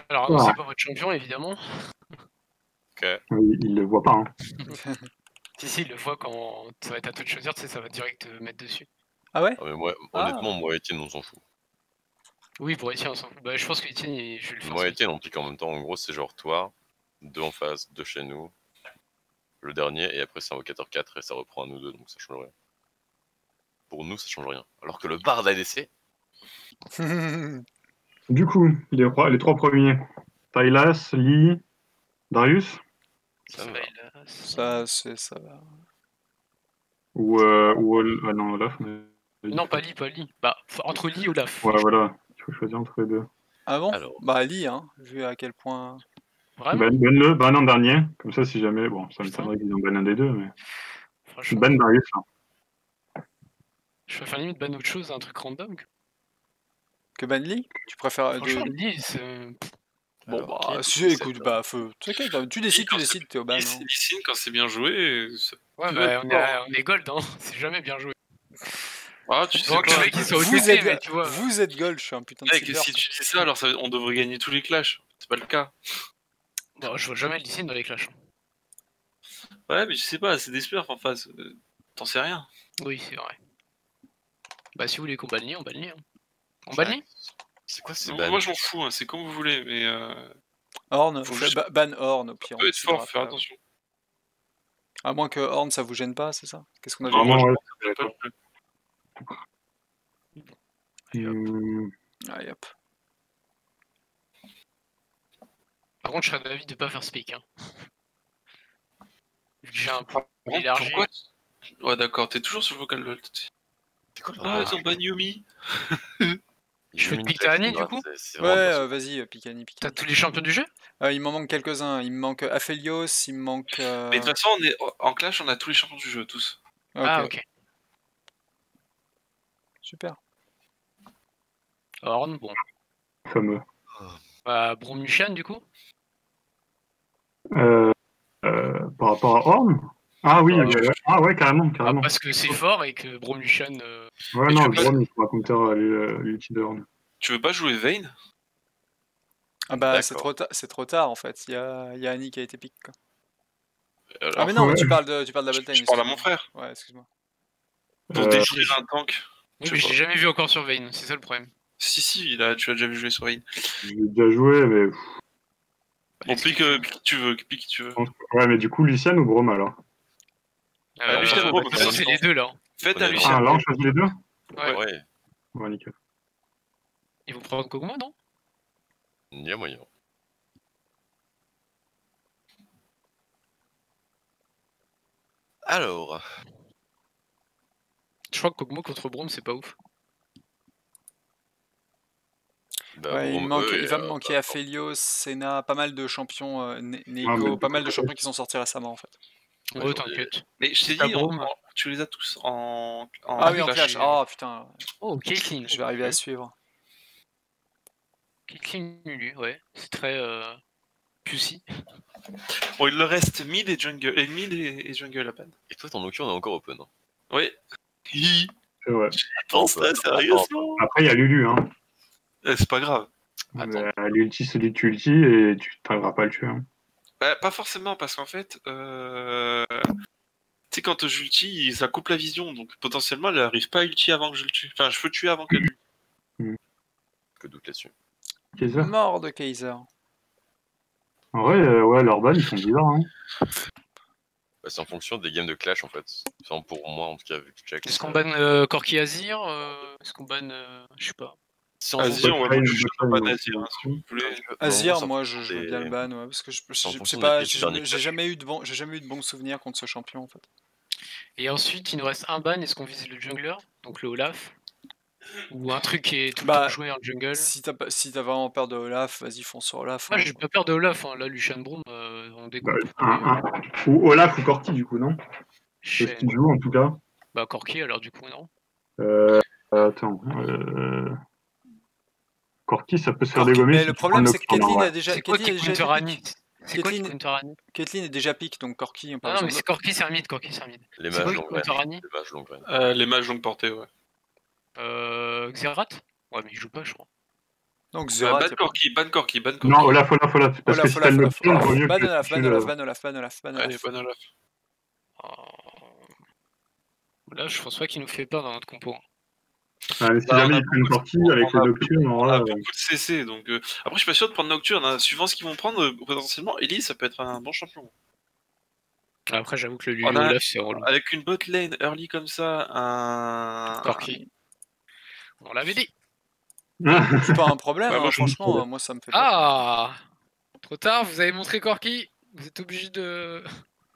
Alors annoncez pas votre champion évidemment. Ok. Il le voit pas. Hein. Si, il le voit quand ça va être à toi de choisir, tu sais, ça va direct te mettre dessus. Ah ouais? Ah, mais moi, honnêtement, moi et Etienne, on s'en fout. Oui, pour Etienne, on s'en fout. Bah, je pense qu'Etienne, je vais le faire. Moi et Etienne, on pique en même temps. En gros, c'est genre toi, 2 en face, 2 chez nous, le dernier, et après c'est Invocateur 4 et ça reprend à nous 2, donc ça change rien. Pour nous, ça change rien. Alors que le Bard ADC. Du coup, les 3 premiers. Tylas, Lee, Darius Ça me va. Ça va. ou non, Olaf. Mais... Non, pas Lee. Bah, entre Lee et Olaf. Ouais, voilà. Il faut choisir entre les deux. Ah bon? Alors. Bah Lee, hein, vu à quel point... Vraiment? Ben-le, ban en dernier. Comme ça, si jamais... Bon, ça me semblait qu'ils en ban un des deux, mais... Franchement. Ban Darius. Hein. Je préfère limite ban autre chose, un truc random. Que ban Lee? Tu préfères... Franchement, Lee, c'est... Bon, alors, bah, si, écoute, bah, tu décides, t'es au ban. Hein. Lee quand c'est bien joué... Ouais, bah, on est gold, hein. C'est jamais bien joué. Ah, tu sais Donc, pas. le mec, il soit Vous êtes gold, je suis un putain de mec, silver. si tu dis ça, alors on devrait gagner tous les clashs. C'est pas le cas. Non, je vois jamais Lee Sin dans les clashs. Ouais, mais je sais pas, c'est des smurfs en face. T'en sais rien. Oui, c'est vrai. Bah, si vous voulez qu'on banne Lee, on banne Lee. Hein. On banne Lee? C'est quoi ces Moi, je m'en fous, hein, c'est comme vous voulez, mais... Horn, juste... ban Horn au pire. Peut être fort, faire attention. À moins que Horn, ça vous gêne pas, c'est ça? Qu'est-ce qu'on a Vraiment, vu? ouais, Allez, hop. Par contre, je serais d'avis de pas faire speak. Hein. J'ai un peu élargi. Pourquoi ouais, d'accord, t'es toujours sur le vocal LOL. C'est quoi Ah, ils ont ban Yumi. Je fais Pictani du coup? Ouais, vas-y, Picani. T'as tous les champions du jeu? Il m'en manque quelques-uns. Il me manque Aphelios, il me manque... Mais de toute façon, en clash, on a tous les champions du jeu, tous. Okay. Ah, ok. Super. Horn, bon. Fameux. Bromushan du coup? Par rapport à Horn Ah oui, ah ouais, carrément. Parce que c'est fort et que Bromushan... Ouais, non, Brom, il faut raconter l'ulti de Horn. Tu veux pas jouer Vayne? Ah bah c'est trop tard en fait, il y a Annie qui a été pique quoi. Alors, ah mais non, mais tu parles de Double Time. Je parle à mon frère. Ouais, excuse-moi. Pour détruire un tank. Oui, mais je l'ai jamais vu encore sur Vayne, c'est ça le problème. Si, tu l'as déjà vu jouer sur Vayne. J'ai déjà joué, mais... Bon, pique qui tu veux, Ouais, mais du coup, Lucian ou Brom alors? C'est les deux là. Faites à Lucian. Ah, là on choisit les deux? Ouais. Ouais, nickel. Ils vont prendre Kog'Maw, non? Il y a moyen. Alors... Je crois que Kog'Maw contre Braum, c'est pas ouf. Bah, ouais, il va me manquer Aphelios, Senna, pas mal de champions, Neeko, pas mal de champions qui sont sortis récemment en fait. Ouais, t'inquiète. Mais je t'ai dit, tu les as tous en ah oui, en clash. Oh putain. Oh, Caitlyn. Je vais arriver à suivre. Caitlyn Lulu, ouais. C'est très pussy. Bon, il le reste mid et jungle, et jungle à peine. Et toi, ton nocturne est encore open. Hein. Oui. C'est vrai. Attends, ça, sérieusement. Après, il y a Lulu, hein. C'est pas grave. L'ulti, celui que tu ulti et tu t'arriveras pas à le tuer. Hein. Bah, pas forcément, parce qu'en fait, tu sais, quand j'ulti, ça coupe la vision, donc potentiellement, elle arrive pas à ulti avant que je le tue. Enfin, je peux tuer avant qu'elle tue. Que doute là-dessus. Kaiser. Mort de Kaiser. En vrai, ouais, leurs balles, ils sont bizarres. Hein. Bah, c'est en fonction des games de clash, en fait. Enfin, pour moi, en tout cas, vu que check. Est-ce qu'on banne Corki Azir Est-ce qu'on banne... je sais pas. Si on Azir, ouais, moi, je ne pas d'Azir, hein, si vous voulez. Azir, moi, je veux bien le ban, ouais, parce que sais pas, j'ai jamais eu de bons souvenirs contre ce champion, en fait. Et ensuite, il nous reste un ban, est-ce qu'on vise le jungler, donc le Olaf? Ou un truc qui est tout le temps joué en jungle? Si t'as vraiment peur de Olaf, vas-y, fonce sur Olaf. Moi, j'ai pas peur de Olaf, hein. Là, Lucian Broom, on découpe. Ou Olaf ou Corki, du coup, non? C'est ce qu'il joue, en tout cas. Bah, Corki, alors, du coup, non. Attends. Corki, ça peut se faire dégommer. Mais le problème, c'est que Caitlyn a déjà... C'est quoi qui Caitlyn est déjà pique, donc Corki... Non, mais c'est Corki, c'est un mid, Les mages Les mages longue portée, ouais. Xerath? Ouais, mais il joue pas, je crois. Donc Xerath. Ban Corki. Non, Olaf. Parce que si t'as le Nocturne, vaut mieux ban que Olaf, tu ban Olaf. Allez, ban Olaf. Là, je pense pas qu'il nous fait peur dans notre compo. mais si jamais ils prennent Corki avec le Nocturne, on a beaucoup de CC, donc... Après, je suis pas sûr de prendre Nocturne, hein. Suivant ce qu'ils vont prendre, potentiellement, Elise, ça peut être un bon champion. Après, j'avoue que le Lulu Olaf, c'est relou. Avec une bot lane early comme ça, un... Corki. On l'avait dit. C'est pas un problème, moi, franchement, moi ça me fait pas. Ah, trop tard, vous avez montré Corki. Vous êtes obligé de...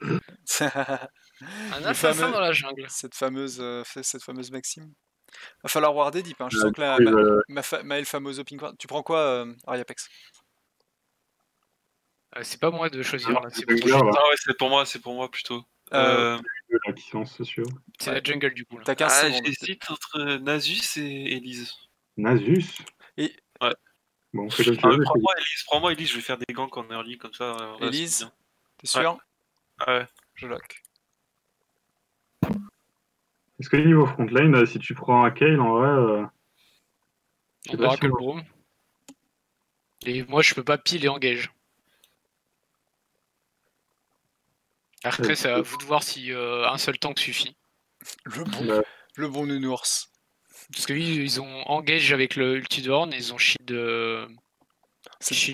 Un assassin dans la jungle. Cette fameuse maxime. Va falloir warder deep, hein. Je sens que Maël fameuse ping. Tu prends quoi, Ariapex? C'est pas moi de choisir là, c'est pour moi, c'est pour moi plutôt. C'est la jungle du coup. T'as 15 secondes. J'hésite entre Nasus et Elise. Nasus Ouais. Bon, c'est comme tu veux. Prends-moi Elise, je vais faire des ganks en early comme ça. Elise, t'es sûr? Ouais. Je lock. Est-ce que niveau frontline, si tu prends un Kayle, en vrai... On verra que le Braum. Et moi, je peux pas pile et engage. Après, c'est à vous de voir si un seul tank suffit. Le bon nounours. Parce que ils ont engage avec le ulti de Horn et ils ont shield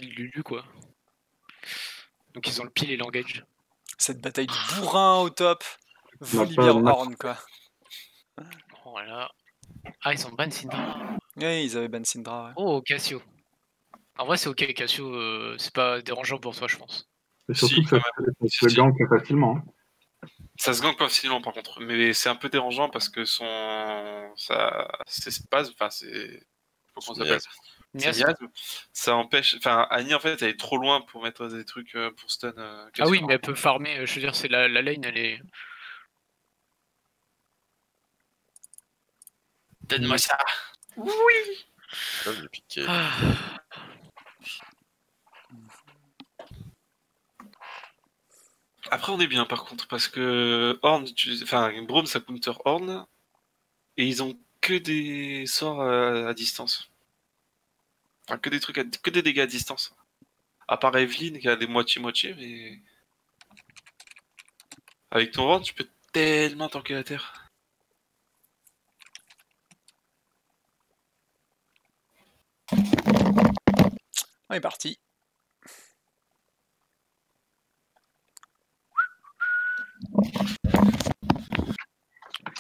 Lulu quoi. Donc ils ont le pile et l'engage. Cette bataille du bourrin au top. Volibear Horn quoi. Voilà. Ah, ils ont ban Syndra. Oui, ils avaient ban Syndra. Ouais. Oh, Cassio. En vrai, c'est ok, Cassio, c'est pas dérangeant pour toi, je pense. Et surtout que ça se gank facilement. Hein. Ça se gank pas facilement par contre, mais c'est un peu dérangeant parce que c'est spasme, enfin c'est... Comment ça s'appelle ? Miasme. Ça empêche... Enfin, Annie en fait elle est trop loin pour mettre des trucs pour stun. Ah oui, mais elle peut farmer, je veux dire, c'est la lane, elle est... Donne-moi ça. Oui. J'ai piqué. Après, on est bien par contre, parce que Horn, Braum ça counter Horn, et ils ont que des sorts à distance. Enfin, que des dégâts à distance. À part Evelyn qui a des moitié-moitié, mais. Avec ton Horn, tu peux tellement tanker la terre. On est parti.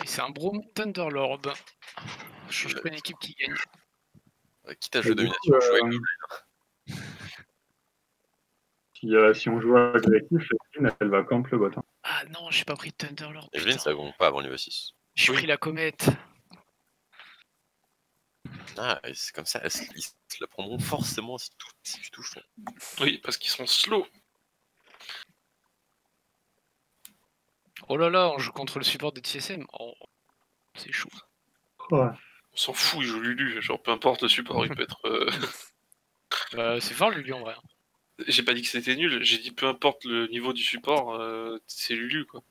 Et c'est un Braum Thunderlord. Je change pas une équipe qui gagne. Quitte à jouer domination, je joue avec si on joue agressif, Evelyn, elle va camp le bot. Hein. Ah non, j'ai pas pris Thunderlord. Evelyn, ça gonne pas avant niveau 6. J'ai pris la comète. Ah, c'est comme ça, ils se la prendront forcément si tu touches. Oui, parce qu'ils sont slow. Oh là là, on joue contre le support de TSM. Oh, c'est chaud. Ouais. On s'en fout, il joue Lulu, genre peu importe le support, il peut être... c'est fort Lulu en vrai. J'ai pas dit que c'était nul, j'ai dit peu importe le niveau du support, c'est Lulu quoi.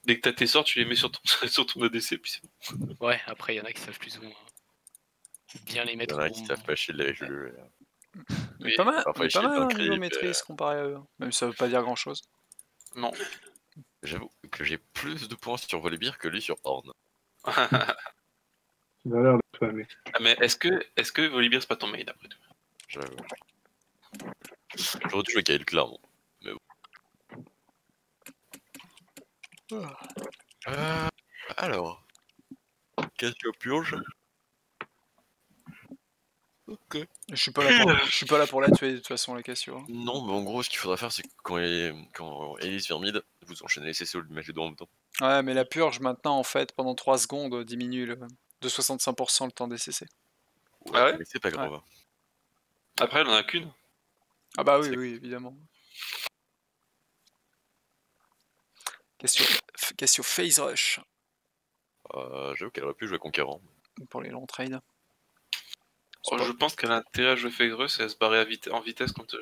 Dès que t'as tes sorts, tu les mets sur ton ADC, puis c'est bon. Ouais, après il y en a qui savent plus ou moins bien les mettre. Il y en a qui savent pas shield avec Lulu. Mais pas mal, hein, niveau maîtrise comparé à eux. Même si ça veut pas dire grand chose. Non. J'avoue que j'ai plus de points sur Volibear que lui sur Horn. Il a l'air de toi, mais... Ah, mais est-ce que Volibear c'est pas ton main après tout? J'avoue. J'aurais dû jouer Kayle clairement. Mais bon. Alors. Cassio purge. Ok. Je suis pas là pour la tuer de toute façon la Cassio. Non, mais en gros, ce qu'il faudra faire, c'est que quand Elise vient mid, vous enchaînez les CC ou le match les deux en même temps. Ouais, mais la purge maintenant, en fait, pendant 3 secondes, diminue de 65% le temps des CC. Ouais, ah ouais, mais c'est pas grave. Ouais. Après, elle en a qu'une. Ah bah oui, oui, évidemment. Question phase rush. J'avoue qu'elle aurait pu jouer conquérant. Pour les longs trades. Je pense qu'elle a intérêt à jouer phase rush et à se barrer en vitesse quand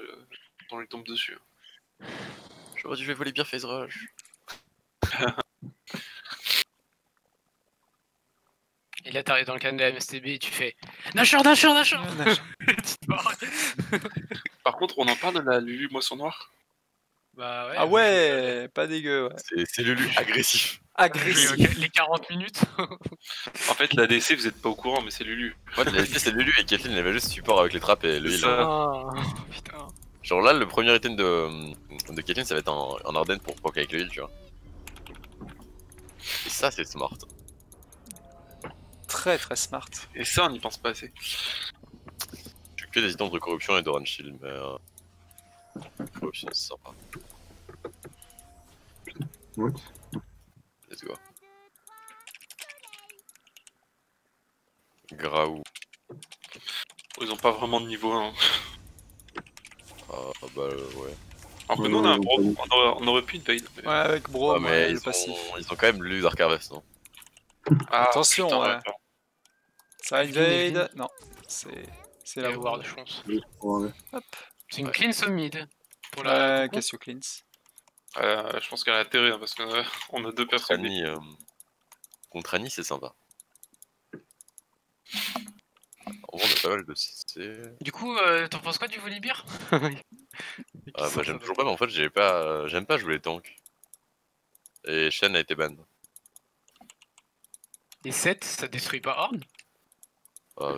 on lui tombe dessus. J'aurais dû jouer Volibear phase rush. Et là, t'arrives dans le cadre de la MSTB et tu fais Nashor, Nashor, Nashor. Nashor. Tu te barres. Par contre, on en parle de la Lulu Moisson Noire. Bah ouais. Ah ouais, pas dégueu. Ouais. C'est Lulu agressif. Agressif. Les 40 minutes. En fait, la DC, vous êtes pas au courant, mais c'est Lulu. Moi, la vérité, c'est Lulu et Kathleen, elle avait juste support avec les trappes et le C'est heal. ça. Ah, putain. Genre là, le premier item de Kathleen, ça va être en Ardennes pour proc avec le heal, tu vois. Et ça, c'est smart. Très très smart. Et ça, on n'y pense pas assez. J'ai que des items de corruption et d'Orange Shield, mais. Corruption, c'est sympa. What? Let's go. Graou. Ils ont pas vraiment de niveau 1. Ah bah ouais. Alors que nous, on a un Brom, on aurait pu une paid. Ouais, avec Bro, Ah, mais le passif. ils ont quand même lu Dark Harvest, non? Ah, Attention, putain, ouais. d'accord. Ça invade. Non, c'est Il la va y avoir voie. de chance. Ouais. C'est une clean au mid. Pour la. Ouais, Cassio Cleans. Je pense qu'elle a intérêt, hein, parce qu'on a deux personnes. Contre Annie, c'est sympa. En vrai, on a pas mal de CC. Du coup, t'en penses quoi du Volibear? Ah bah j'aime toujours pas, mais en fait j'aime pas jouer les tanks. Et Shen a été ban. Et 7, ça détruit pas Horn?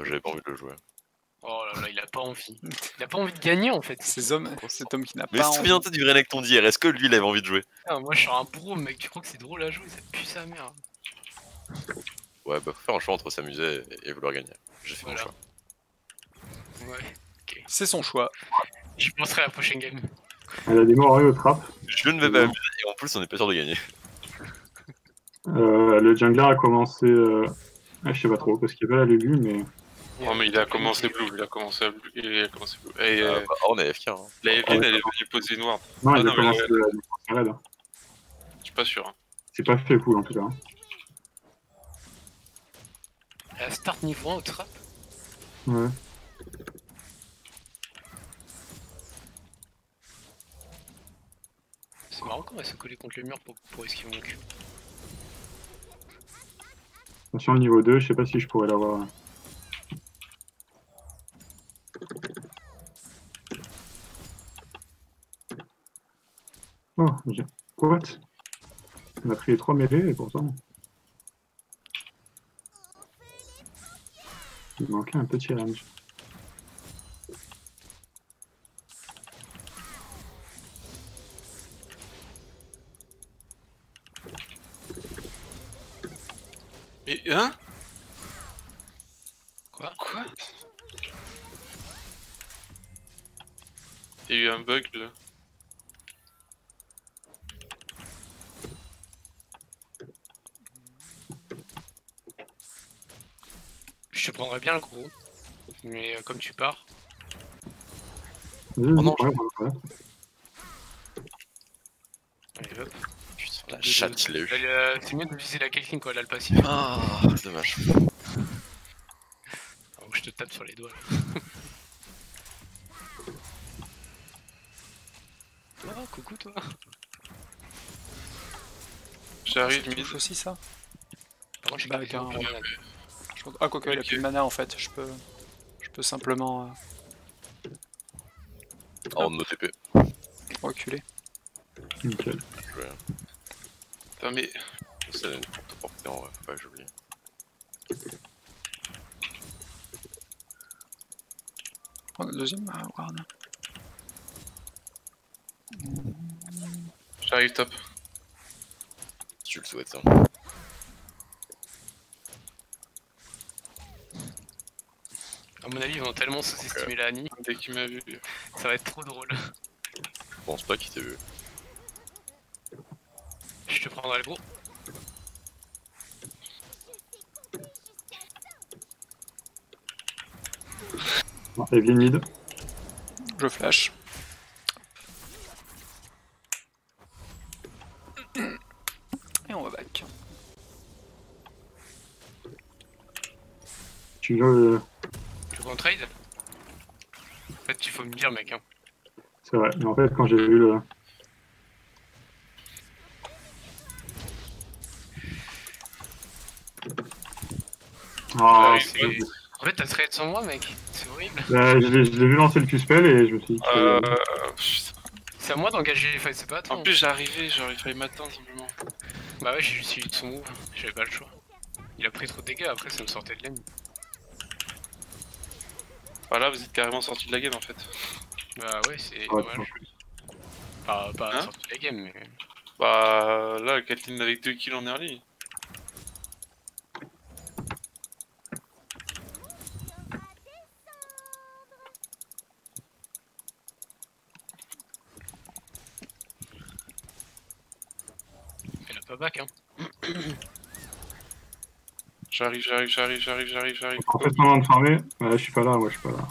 J'avais pas envie de le jouer. Oh là là, il a pas envie. Il a pas envie de gagner en fait. Cet homme qui n'a Mais pas envie. souviens-toi du Renekton d'hier, est-ce que lui il avait envie de jouer? Ah, moi je suis un pro, mec, tu crois que c'est drôle à jouer, ça pue sa mère. Ouais, bah faut faire un choix entre s'amuser et vouloir gagner. J'ai fait Voilà. mon choix. Ouais, C'est son choix. je penserai à la prochaine game. Elle a démarré au trap. Je ne vais pas m'amuser et en plus on est pas sûr de gagner. Le jungler a commencé. Je sais pas trop parce qu'il y avait la Lulu, mais. Non, mais il a commencé Blue, il a commencé Blue. Et Bah, Horn est FK. Hein. la Evelyn, elle est venue poser Noir. Non, il non, a mais commencé raid. Je suis pas sûr. Hein. C'est pas fait cool en tout cas. Elle start niveau 1 au trap. Ouais. C'est marrant quand elle se collait contre le mur pour esquiver mon cul. Attention, le niveau 2, je sais pas si je pourrais l'avoir. Oh, j'ai. What? On a pris les 3 mêlées et pourtant. Il manquait un petit range. Mais hein? Quoi? Il y a eu un bug là. Je te prendrais bien le gros. Mais comme tu pars. Vas-y, non, ouais. Allez hop. Putain, la chatte, il l'a eu. C'est mieux de viser la Caitlyn quoi, là le passif. Ah, dommage. Alors, je te tape sur les doigts là. Oh, coucou toi. J'arrive, Ça mid. touche aussi ça. Par contre, je suis Bah, pas avec un- bien. Ah, quoique, il a Ok. plus de mana en fait. Je peux simplement En OTP. reculer. Nickel. Putain, mais C'est une porte portée en vrai, faut pas que j'oublie. Oh, le deuxième, Warren. j'arrive top. Si tu le souhaites, ça. À mon avis, ils vont tellement sous-estimer la Annie, Dès qu'il m'a vu. ça va être trop drôle. Je pense pas qu'il t'ait vu. Je te prendrai le gros. Bon, Evelyn mid. Je flash. Et on va back. Tu veux. Tu veux qu'on trade? En fait, il faut me dire, mec. Hein. C'est vrai, mais en fait, quand j'ai vu le. Ah, c'est- En fait, t'as trade sans moi, mec. C'est horrible. je l'ai vu lancer le Q-spell et je me suis dit que... Putain. C'est à moi d'engager les fights, c'est pas à toi. En plus, j'aurais failli m'attendre simplement. Bah ouais, j'ai juste suivi de son move. J'avais pas le choix. Il a pris trop de dégâts, après ça me sortait de l'aime. Voilà, vous êtes carrément sorti de la game en fait. Bah ouais, c'est Ouais, dommage. Pas Hein sorti de la game, mais... Bah là, Kathleen avec 2 kills en early. Elle a pas back, hein. J'arrive. En fait, moment de farmer. Ouais, je suis pas là, moi je suis pas là.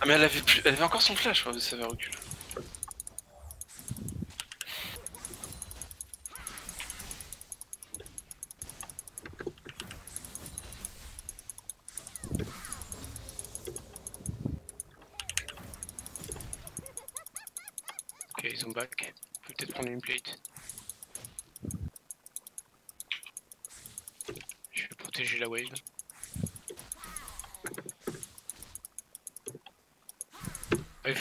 Ah mais elle avait encore son flash, ouais, ça va reculer. Ok, ils ont back. On peut peut-être prendre une plate. Je vais protéger la wave. Il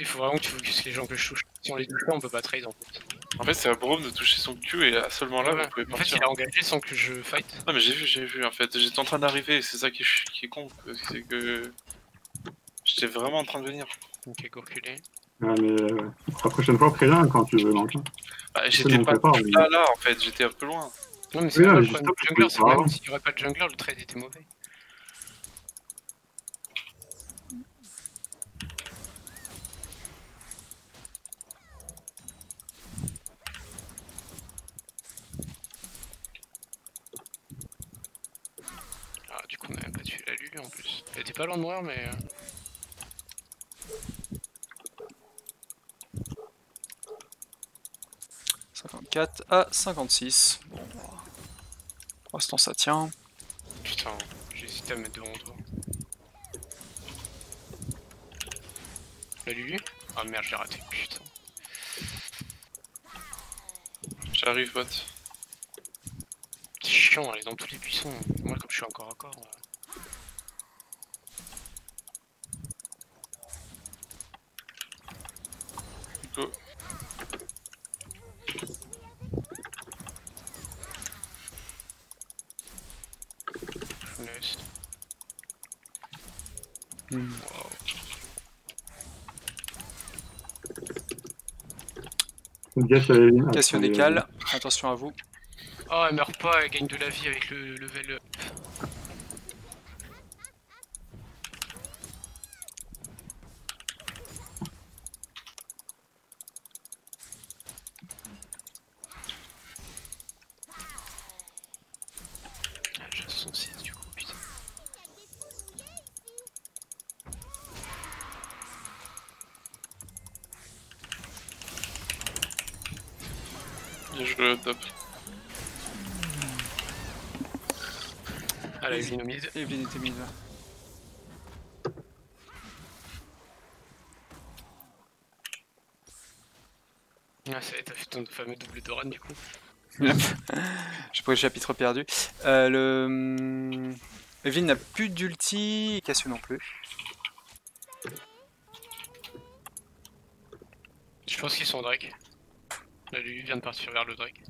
faut vraiment que tu focuses les gens que je touche. Si on les touche pas, on peut pas trade en fait. En fait, c'est à Brome de toucher son Q et à seulement là, Ouais, vous pouvez en fait, partir. il a engagé sans que je fight. Non mais j'ai vu en fait, j'étais en train d'arriver et c'est ça qui est con, c'est que... J'étais vraiment en train de venir. Ok, go reculer. Ouais, mais la prochaine fois, préviens quand tu veux donc. Bah, j'étais mon pas prépare, tout là en fait, j'étais un peu loin. Non, mais c'est Oui, pas non, le mais problème juste du jungler, c'est pas même grave. s'il n'y aurait pas de jungler, le trade était mauvais. Ah, du coup, on a même pas tué la Lulu en plus. Elle était pas loin de mourir, mais. 54 à 56. Bon, pour l'instant ça tient. Putain, j'ai hésité à mettre devant toi. La Lulu? Ah merde, j'ai raté, putain. J'arrive bot. C'est chiant, elle est dans tous les buissons. Moi, comme je suis encore à corps. Go. Je me laisse. Wow. Cassio décale, attention à vous. Oh, elle meurt pas, elle gagne de la vie avec le level up. Ah, j'ai 66 du coup, putain. Bien joué top. Ah, la Evelyne au mid. Evelyne était mid. Ah, ça y est, t'as fait ton fameux double de run du coup. J'ai pris le chapitre perdu. Evelyne n'a plus d'ulti, et Cassio non plus. Je pense qu'ils sont Drake. Là, lui vient de partir vers le Drake.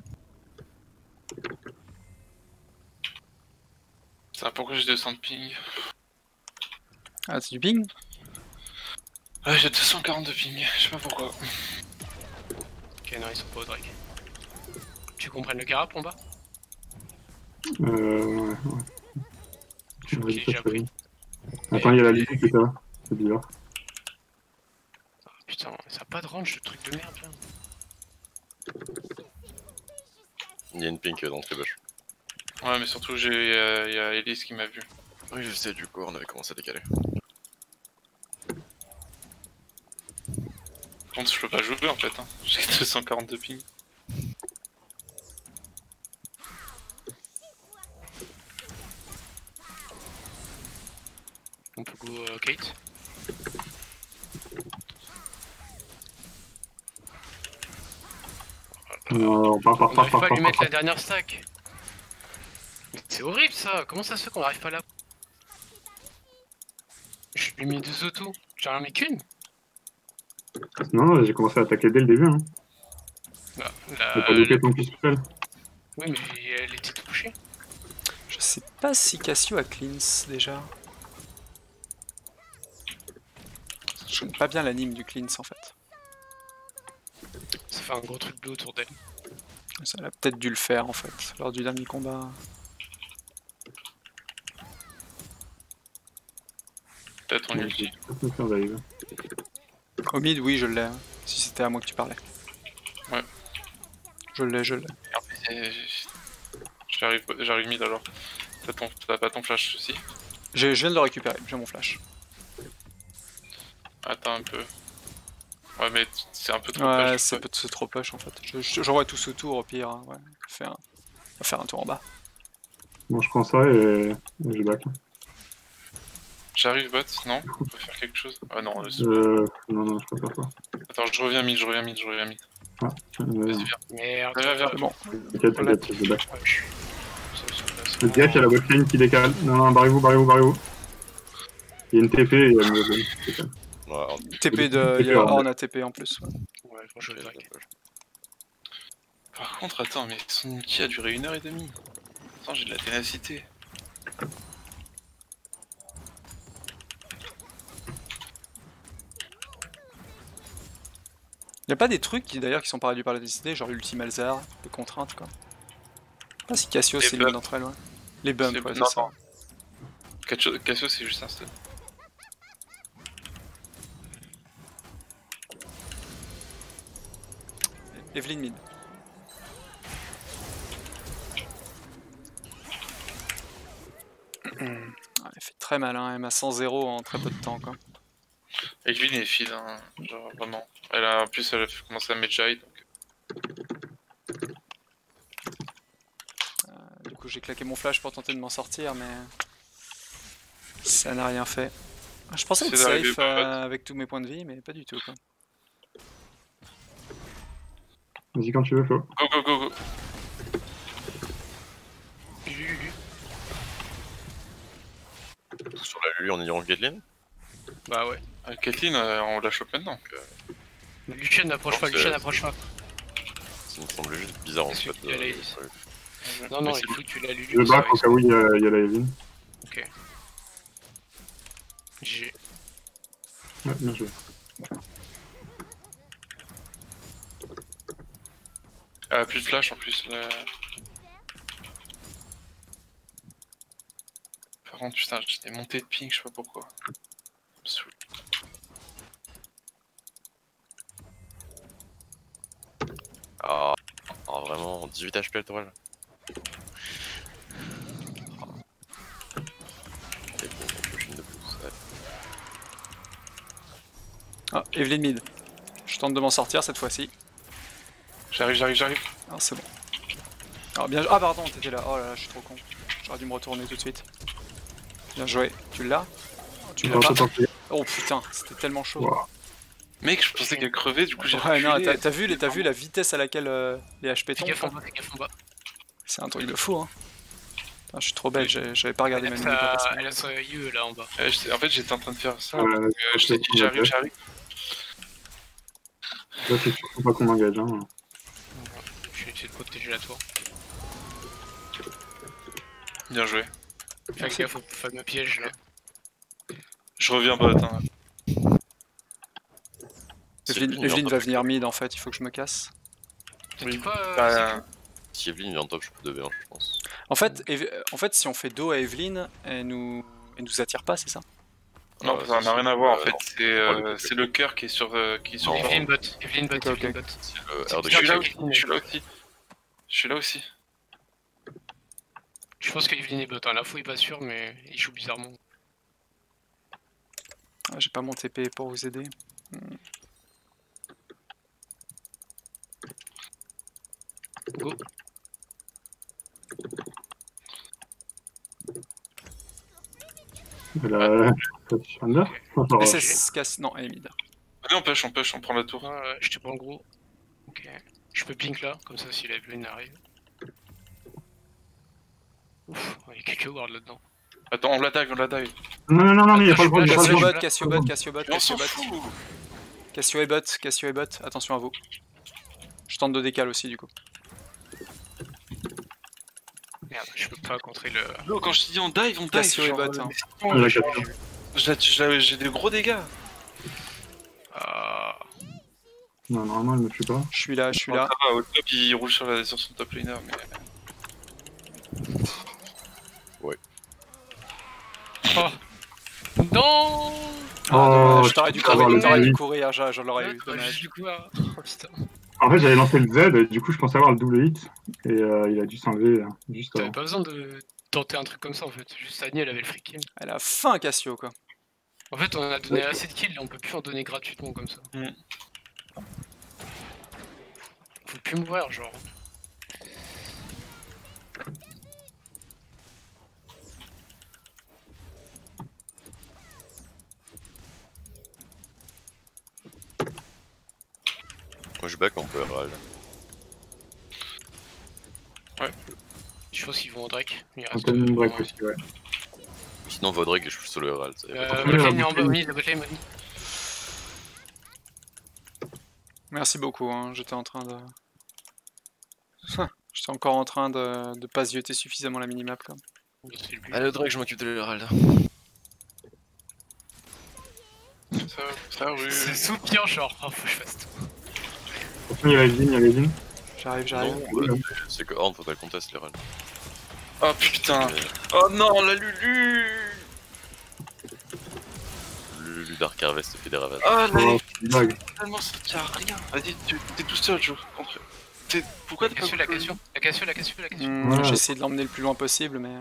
Ça, pourquoi j'ai 200 de ping? Ah, c'est du ping? Ouais, j'ai 240 de ping, je sais pas pourquoi. Ok, non, ils sont pas au Drake. Tu comprends le carap en bas? Ouais. Je crois qu'il est déjà pris. Attends, il y a la liste qui est là. C'est bizarre. Ah, putain, ça a pas de range, ce truc de merde là. Il y a une pink dans le bush. Ouais, mais surtout, il y a Elise qui m'a vu. Oui, je sais, du coup, on avait commencé à décaler. Par contre, je peux pas jouer en fait, hein. J'ai 240 de ping. On peut go Kate. On part. On n'arrive pas à lui mettre la dernière stack. C'est horrible ça, comment ça se fait qu'on n'arrive pas là? Je lui ai mis 2 autos, j'en ai mis qu'une. Non, j'ai commencé à attaquer dès le début. Hein. T'as pas loupé ton pistol. Oui, mais elle était touchée. Je sais pas si Cassio a cleanse déjà. Je connais pas bien l'anime du cleanse en fait. Ça fait un gros truc bleu autour d'elle. Ça a peut-être dû le faire en fait, lors du dernier combat. Peut-être en ulti. Au mid, oui, je l'ai. Hein, si c'était à moi que tu parlais. Ouais. Je l'ai. J'arrive mid alors. T'as pas ton flash aussi? Je viens de le récupérer, j'ai mon flash. Attends un peu. Ouais, mais c'est un peu trop Ouais, push. c'est trop push en fait. J'envoie tous autour au pire. Hein, ouais. On va faire un tour en bas. Bon, je prends ça et je back. J'arrive bot, non? On peut faire quelque chose? Ah non, Non, je peux pas faire. Attends, je reviens mid. Ah, Vas-y, viens. Merde. Viens. Bon. T'inquiète, je back. Ouais, je- Le DH, il y a la botlane qui décale. Non, barrez-vous. Il y a une TP et il y a une Ouais, TP de. Il y a Horn à TP en plus. Ouais. Ouais, je vais draguer. Par contre, attends, mais son ulti a duré 1h30. Attends, j'ai de la ténacité. Y a pas des trucs d'ailleurs qui sont pas réduits par la décidé, genre l'ulti Malzahar, des contraintes quoi. Je sais pas si Cassio Les c'est l'une bumps. d'entre elles, ouais. Les bumps, C'est- ouais, non, c'est ça. non. Cassio, c'est juste un stun. Evelyn mid. Elle fait très mal, hein. Elle m'a 100-0 en très peu de temps quoi. Evelyn est fide, hein. Genre vraiment. En plus, elle a commencé à mettre Jai, donc. Du coup j'ai claqué mon flash pour tenter de m'en sortir mais ça n'a rien fait. Je pensais être C'est d'arriver safe par bot. avec tous mes points de vie mais pas du tout quoi. Vas-y quand tu veux, Flo. Go. Lulu. sur la Lulu en ayant Gatling. Bah ouais. Kathleen, on la chope maintenant. Lucien n'approche pas, Non, Lucien c'est- n'approche pas. Ça me semble juste bizarre en Parce fait. qu'il y a la Elise. ouais. Non, non, Mais il c'est faut que tu la Lulu. Je ça back va, au cas où il y a la Evelyn. J'ai. Ouais, bien joué. Plus de flash en plus. Là. Par contre, putain, j'ai des montées de ping, je sais pas pourquoi. Ça me saoule. Ah, vraiment, 18 HP le toile. Et bon, on peut une de plus. Ouais. Ah, Evelyn mid. Je tente de m'en sortir cette fois-ci. J'arrive. Ah, c'est bon. Ah, bien... ah pardon, t'étais là. Oh là là, je suis trop con. J'aurais dû me retourner tout de suite. Bien joué. Tu l'as? Tu l'as pas? Oh putain, c'était tellement chaud. Wow. Mec, je pensais qu'elle crevait, du coup j'ai Ouais, non, reculé. t'as vu la vitesse à laquelle les HP Fais tombent gaffe en quoi. bas, fais gaffe en bas. C'est un truc de fou, hein. Putain, je suis trop belle, j'avais pas regardé Elle ma a minute de passement. elle a son IE là en bas. En fait, j'étais en train de faire ça. Ouais, Je t'ai dit, j'arrive. là, c'est surtout pas qu'on m'engage. Hein. Je vais essayer de protéger la tour. Bien joué. Fais gaffe au fameux piège là. Je reviens bot. Hein. Evelyn va venir mid en fait, il faut que je me casse. T'as dit quoi Bah, Si Evelyn vient en top, je peux 2v1, je pense. En fait, si on fait dos à Evelyn, elle nous attire pas, c'est ça? non, Ouais, ça n'a rien à voir en fait. non. C'est le cœur qui est sur. Qui est sur Non. Evelyn bot, Evelyn bot, Ok, Evelyn ok. bot. C'est le R de Je suis là Gag. aussi. Je suis là aussi. Je pense qu'Evelyn est bot, hein. La fois il est pas sûr mais il joue bizarrement. Ah, j'ai pas mon TP pour vous aider. Go. Under. Ok. SS casse. Non, elle est mid. Allez, on push, on prend la tour. Je te prends le gros. Ok. Je Je peux blink là, comme ça si la Evelyn arrive. Ouf, il y a quelques wards là-dedans. Attends, on l'attaque, on l'attaque. Non, il y a pas le droit, il y a pas le droit. On s'en fout. Cassio et bot, attention à vous. Je tente de décaler aussi du coup. Merde, je peux pas contrer le... Non, quand je te dis on dive, on dive. Cassio et bot. Hein. J'ai des gros dégâts. Non, normalement, elle me tue pas. Je suis là. Ça va, au top, il roule sur son top laner, mais... Oh non. Oh, je t'aurais dû courir, je l'aurais eu. Dommage. Oh putain. En fait, j'avais lancé le Z, et du coup, je pensais avoir le double hit, et il a dû s'enlever juste T'avais avant. pas besoin de tenter un truc comme ça en fait. Juste Annie, elle avait le free kill. Elle a faim Cassio quoi. En fait, on a donné assez de kills, on peut plus en donner gratuitement comme ça. Faut plus mourir, genre. Moi je back, on peut RL. Ouais. Je pense qu'ils vont au Drake. Il On reste peut une break aussi, ouais. Sinon Vodreg et je suis solo RL. botlane est en bas, mid, botlane, mid. Merci beaucoup, hein. J'étais en train de... J'étais encore en train de pas zioter suffisamment la minimap quoi. Allez Vodreg, je m'occupe de l'RL. Ça oui. C'est soupir genre, oh, faut que je fasse tout. Il y a Evelyn. J'arrive. Non, c'est que Horn faut pas le contest l'RL. Oh putain. Oh non, la Lulu. Lulu Dark Harvest fait des ravages. Ah la Oh, blague. tellement ça tient à rien. Vas-y, t'es tout seul, Joe. Pourquoi t'es pas... La Cassio. Ouais. J'ai essayé de l'emmener le plus loin possible mais...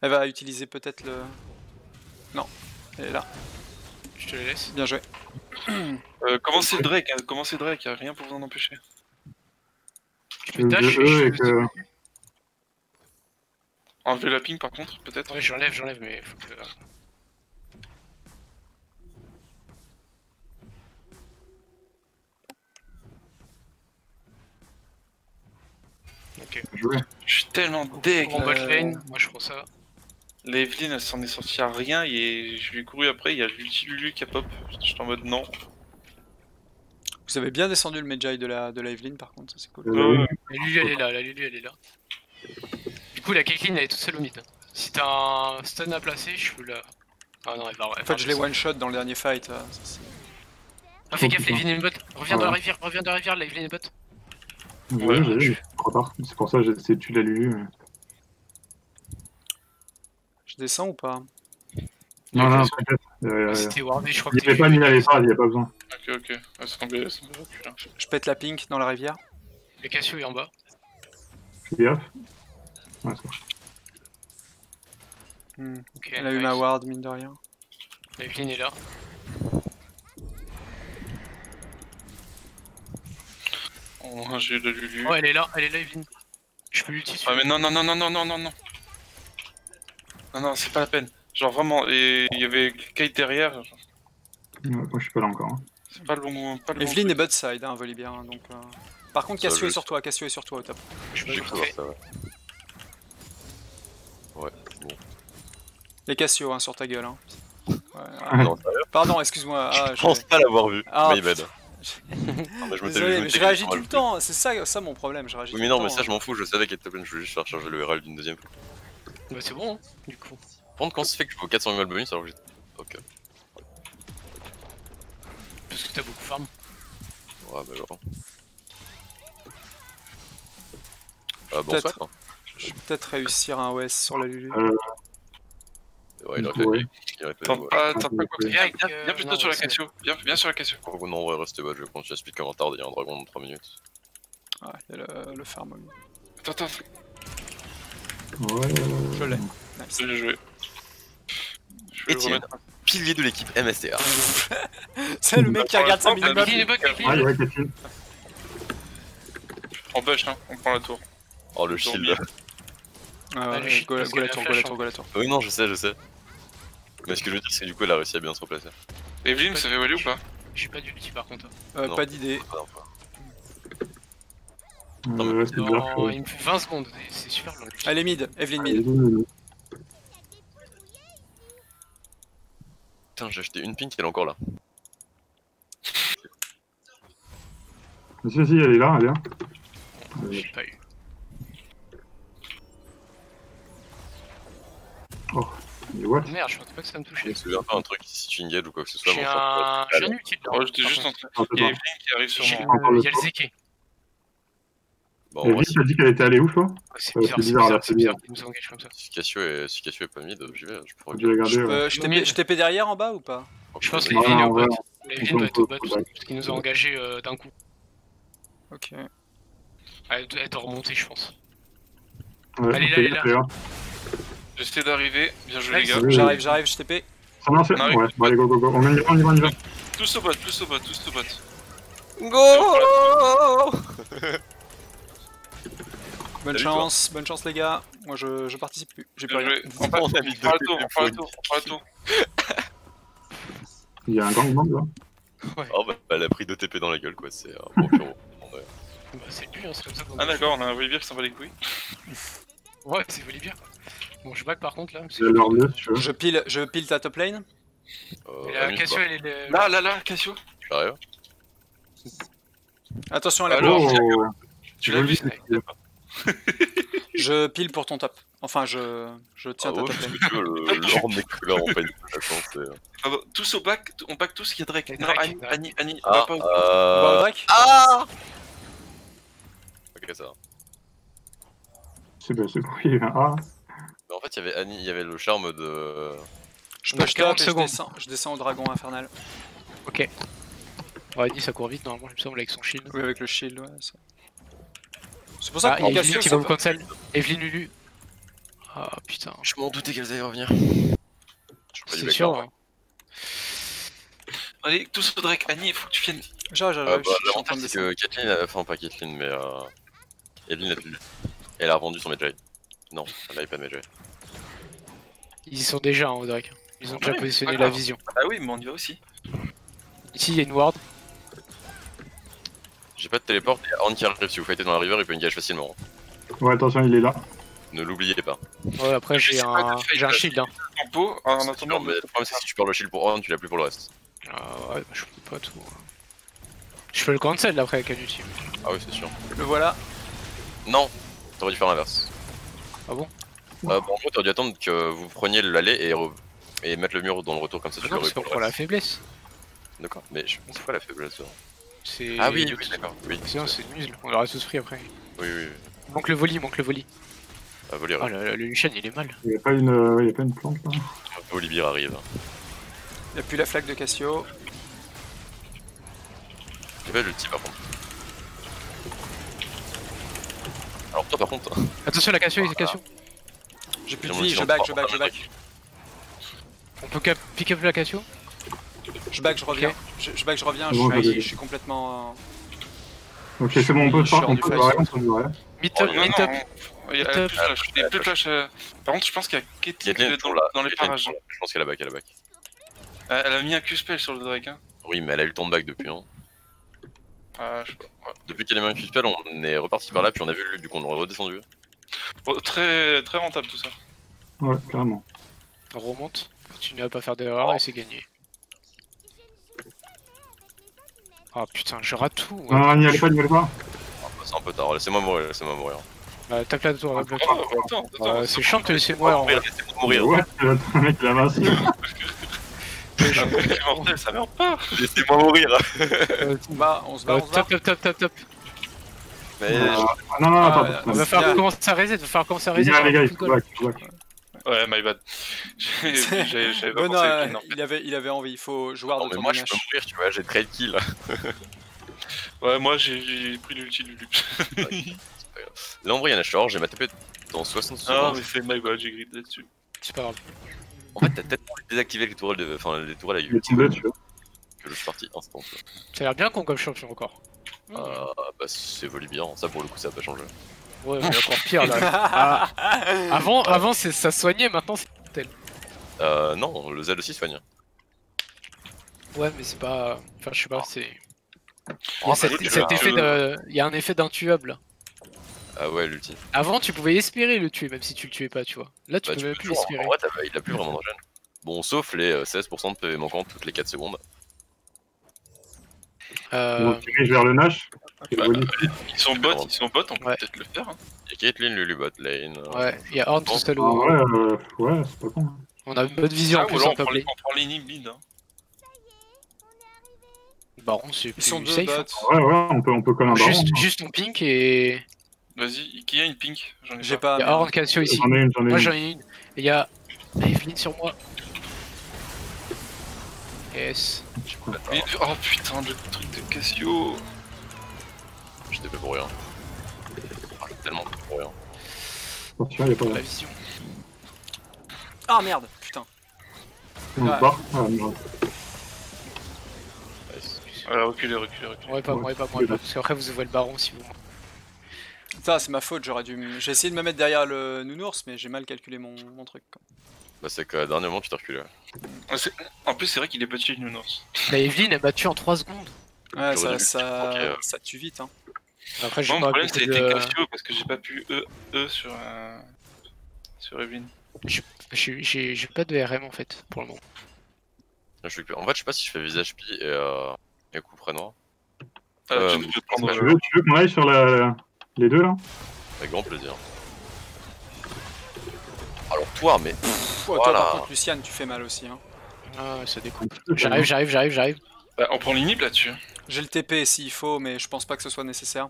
Elle va utiliser peut-être le... Non, elle est là. Je te le laisse. Bien joué. Commencez Drake, y'a rien pour vous en empêcher. Je peux dash, et que... Enlevez la ping par contre, peut-être. Ouais, j'enlève, mais faut que... Ok. Jouer. Je suis tellement deg. En botlane, moi je prends ça. L'Evelyn elle s'en est sortie à rien et je lui ai couru après, il y a l'ulti Lulu qui a pop. J'étais en mode non. Vous avez bien descendu le Medjay de la Evelyn par contre, ça c'est cool. La Lulu elle est là, Du coup la Caitlyn elle est toute seule au mid. Si t'as un stun à placer, je peux la... Ah non, elle va... En fait je l'ai one shot dans le dernier fight. Ah fais gaffe, la Evelyn est bot. Reviens de la rivière, la Evelyn est bot. Ouais, j'ai vu. Trop tard. C'est pour ça que j'ai essayé de tuer la Lulu. Mais... Je descends ou pas? Non, t'inquiète. C'était wardé, je crois que Il n'y avait pas mis à l'espace, il n'y a pas besoin. Ok. C'est tombé, Je pète la pink dans la rivière. Le Cassio est en bas. Fais gaffe. Ouais, c'est bon. Ok, Elle a eu ma ward mine de rien. La Evelyn est là. Oh, j'ai eu la Lulu. Oh elle est là Evelyn. Je peux l'utiliser. Ah mais non. Non, c'est pas la peine. Genre vraiment, et il y avait Kate derrière. Ouais, moi je suis pas là encore. Hein. C'est pas le bon. Evelyn est bot side, hein, volley bien. Donc, Par contre, Ça, Cassio est je- sur toi au top. Je peux J'ai le cru voir contrer. ça, ouais. Ouais, bon. Les Cassio hein, sur ta gueule. Hein. Ouais, Non, sérieux, Pardon, excuse-moi. je pense pas l'avoir vu. Ah, My bad. Non, mais je Désolé, mais je réagis tout le mal. temps, c'est ça mon problème, je réagis Oui, tout mais le non, temps, mais ça hein. je m'en fous, je savais qu'elle était pleine, je voulais juste faire charger le RL d'une deuxième fois. Bah c'est bon, hein, du coup. Par contre, quand ça fait que je vaux 400 000 bonus alors que j'ai. Ok. Parce que t'as beaucoup farm. Ouais, bah genre. Bon, Peut-être. soit, hein. Je vais peut-être réussir un OS sur la Lulu. Ouais, il aurait Ouais. fait. Il aurait fait. Tente pas quoi que Viens, Viens plutôt sur la Cassio. Viens sur la Cassio. Oh, non, ouais, restez bas, je vais continuer à expliquer en retard, il y a un dragon dans 3 minutes. Ah, il y a le farm. Attends, Ouais. Je l'ai. Nice. je vais jouer. Je vais Etienne, remettre. pilier de l'équipe MSTA. C'est le mec qui regarde sa minimap. Evelyn est bot, Evelyn. Ah, ouais, Catherine. On push, hein, on prend la tour. Oh, le shield. Ah, Ah, le ouais, shit, go parce qu'elle la a tour, flash, go la tour. Oui, non, je sais. Mais ce que je veux dire, c'est que du coup, elle a réussi à bien se replacer. Evelyn, ça fait voler ou pas? J'ai pas d'ulti par contre. Non. Pas d'idée. Pas d'un fois. C'est bizarre. Non, il me faut 20 secondes, c'est super long. Allez, mid, Evelyn mid. Putain, j'ai acheté une pink, elle est encore là. Si, elle est là, elle est là. J'ai pas eu. Oh, mais what? Merde, je pensais pas que ça me Je touchait. me souviens pas un truc si tu engage ou quoi que ce soit. J'ai mon un... frère, J'ai un ultime. Oh, j'étais juste en train. Attends, Il y a Evelyn qui arrive sur J'ai moi. il y a le Zeke. Bon, Evelyne, t'as dit qu'elle était allée où, toi? C'est c'est bizarre, c'est bizarre, là, bizarre, c'est c'est bizarre qu'il nous engage comme ça. si Cassio est pas mid, j'y vais, je pourrais J'ai regardé. Je TP derrière en bas ou pas? Je pense que Non, Evelyne est non, au ouais. bot. Evelyne doit être au bot parce qu'il nous a engagé d'un coup. Ok. Elle doit remonter, je pense. Ouais, Elle est là, ok, elle est là. J'essaie d'arriver. Bien joué, les Nice. gars. Oui. J'arrive, je TP. Ça marche? On arrive. Ouais, bon, allez, go. On y va. Tous au bot, tous au bot. Go. Bonne chance les gars. Moi je participe plus. J'ai plus Bien rien. joué. On prend le tour. Il y a un gangbang là. Oh bah, elle a pris 2 TP dans la gueule, quoi, c'est un bon pyro. Bah, c'est lui, hein, c'est comme ça qu'on Ah d'accord, on a un Volibear qui s'en bat les couilles. Ouais, c'est Volibear. Bon, je back par contre là. J'ai leur mieux, si tu veux. Je pile ta top lane. Et la Amuse Cassio, pas. elle est. Là, Cassio. J'arrive. Attention à la Alors, gauche. Oh, Tu l'as vu? Je pile pour ton top. Enfin je tiens ta Ah ouais, top parce lane. que tu vois, l'or n'est que là, en fait, la chance, c'est... Ah bah, tous au back, on back tous, il y a Drake. Il y a Non, Drake. Annie, Ah, va pas au On va au Drake. Ok, ça va. c'est bon, il y a un A. Mais en fait, il y avait Annie, il y avait le charme de... Je On a push 40 top et secondes. je descends au dragon infernal. Ok. Ouais, dit ça court vite normalement, il me semble, avec son shield. Oui avec le shield ouais. C'est pour ça Ah, que il y a Cassio Evelyne qui ça va vous va. cancel. Evelyne Lulu. Ah putain. Je m'en doutais qu'elles allaient revenir. C'est sûr. Hein. Allez, tous au Drake. Annie, il faut que tu viennes. J'arrive, Bah, je suis en train l'avantage, de c'est descendre. que Kathleen, enfin pas Kathleen, mais Evelyn a plus. Elle a revendu son Medjay. Non, elle n'avait pas de Medjay. Ils y sont déjà, hein, au Drake. Ils ont déjà Ouais, positionné pas la grave. vision. Ah oui, mais on y va aussi. Ici, il y a une ward. J'ai pas de téléport, et Horn qui arrive, si vous fightez dans la river, il peut engage facilement. Ouais, attention, il est là. Ne l'oubliez pas. Ouais, après, j'ai un shield. Hein. En pot, en C'est attendant. sûr, mais le problème, c'est que si tu perds le shield pour Horn, tu l'as plus pour le reste. Ouais, bah, je peux pas tout. Je peux le cancel après avec un ultime. Ah oui, c'est sûr. Le voilà. Non, t'aurais dû faire l'inverse. Ah bon? Bon, en gros, t'aurais dû attendre que vous preniez l'allée et mettre le mur dans le retour, comme ça tu Non, l'aurais parce qu'on pour prend le la reste. faiblesse. D'accord, mais c'est quoi la faiblesse? C'est. Ah oui, d'accord. Oui, Sinon, c'est une musle. On l'aurait tous pris après. oui. Il manque le volley, Ah, Volibear Oh là là, le Lucian il est mal. Il n'y a pas une plante là. Volibear arrive. Il n'y a plus la flaque de Cassio. J'ai pas l'ulti par contre. Alors toi par contre, Attention la Cassio, Cassio. J'ai plus de J'ai mon vie, ulti je dans back. 3. On peut pick up la Cassio? Je back, je reviens. Je back, je reviens. Bon, Je suis complètement. Ok, c'est bon, on peut Je suis pas. hors On du peut fight. rien, on peut rien. Mid top, Oh, mid top. Il y a plus de flash. Il y a plus de flash. Par contre, je pense qu'il y a Katie Kathleen est toujours là. dans les Kathleen est parages. toujours là. Je pense qu'elle a back, Elle a mis un Q-spell sur le Drake. Hein. Oui, mais elle a eu le temps de back depuis. Hein. Je sais pas. Ouais. Depuis qu'elle a mis un Q-spell, on est reparti par là, puis on a vu le du coup, on est redescendu. Bon, très rentable tout ça. Ouais, carrément. On remonte. Continue à pas faire d'erreur et c'est gagné. Ah putain, je rate tout. Ouais. Non, n'y allez pas. Ah, bah, c'est un peu tard, laissez-moi mourir. Bah, tape la tour, tape la tour. Attends. C'est chiant de te laisser mourir en vrai. Laissez-moi mourir. Ouais, le mec il a massé. C'est mortel, ça meurt pas. Laissez-moi mourir. On se bat. Top. Mais Non, Ah, attends. On va faire commencer à reset, Les gars, il faut back. Ouais, my bad. J'avais pas Non, pensé à non. il avait envie. Il faut jouer non, de mais ton moi je Nash. peux mourir, tu vois, j'ai trade kill. Ouais, moi j'ai pris l'ulti du Lup. Là en vrai, il y en a short, j'ai ma TP dans 60 Ah, secondes. mais c'est my bad, j'ai grid là-dessus. C'est pas grave. En fait, t'as peut-être désactivé les tourelles les tourelles à Il est tombé dessus. que je suis parti instant. Ça a l'air bien con comme champion encore. Bah c'est Volibear, ça pour le coup ça a pas changé. Ouais, mais encore pire là. Ah, avant ça soignait, maintenant c'est tel. Non, le Z aussi soigne. Ouais, mais c'est pas. Enfin, je sais pas, c'est. Oh, Il y a cet effet de. Il y a un effet d'intuable. Ah ouais, l'ulti. Avant, tu pouvais espérer le tuer, même si tu le tuais pas, tu vois. Là, tu Bah, peux tu même peux plus toujours, espérer. en vrai, il a plus vraiment de régène. Bon, sauf les 16% de PV manquants toutes les 4 secondes. On dirige vers le Nash. Et Bah, Wally. ils sont bots, on peut Ouais. peut-être le faire. Hein. Il y a Caitlyn, Lulu bot lane. Ouais, il y a Horn tout seul Ah au. ouais, c'est pas con. Hein. On a une bonne vision en Ah, ou plus là, en on prend top lane. l'inhib mid. Hein. Baron, c'est Ils plus sont deux safe. bots. Ouais, on peut coller un baron. Juste ton pink et. Vas-y, qui a une pink? J'en ai J'ai pas. pas. Il y a merde. Horn Cassio ici. J'en ai une, Moi j'en ai une. Et il y a Evelyn sur moi. Yes. Mais- oh putain, le truc de Cassio. J'étais fait pour rien. Ah, tellement fait pour rien. Attention, il y a pas La vision. Ah merde, putain. On se barre. Ah merde. Nice. Reculez. M'aurez pas, parce qu'après vous ouvrez le baron si vous. Ça, c'est ma faute, j'ai essayé de me mettre derrière le nounours, mais j'ai mal calculé mon truc. Quoi. Bah, c'est qu'à dernier moment, tu t'es reculé. En plus, c'est vrai qu'il est petit, le nounours. La Evelyn est battue en 3 secondes. Ouais, J'aurais ça, dû le ça tue vite. Hein. Après, j'ai Bon, le pas problème, beaucoup ça a été de. Cassio parce que j'ai pas pu E sur Evelyn. J'ai pas de RM en fait, pour le moment. En fait, je sais pas si je fais visage pi et coup près noir. Ah, je vais prendre. Tu veux qu'on aille sur les deux là? Avec grand plaisir. Alors, toi, mais. Toi, Voilà. par contre, Luciane, tu fais mal aussi. Hein. Ah, ça découpe. J'arrive. Bah, on prend l'inhib là-dessus. J'ai le TP s'il faut, mais je pense pas que ce soit nécessaire.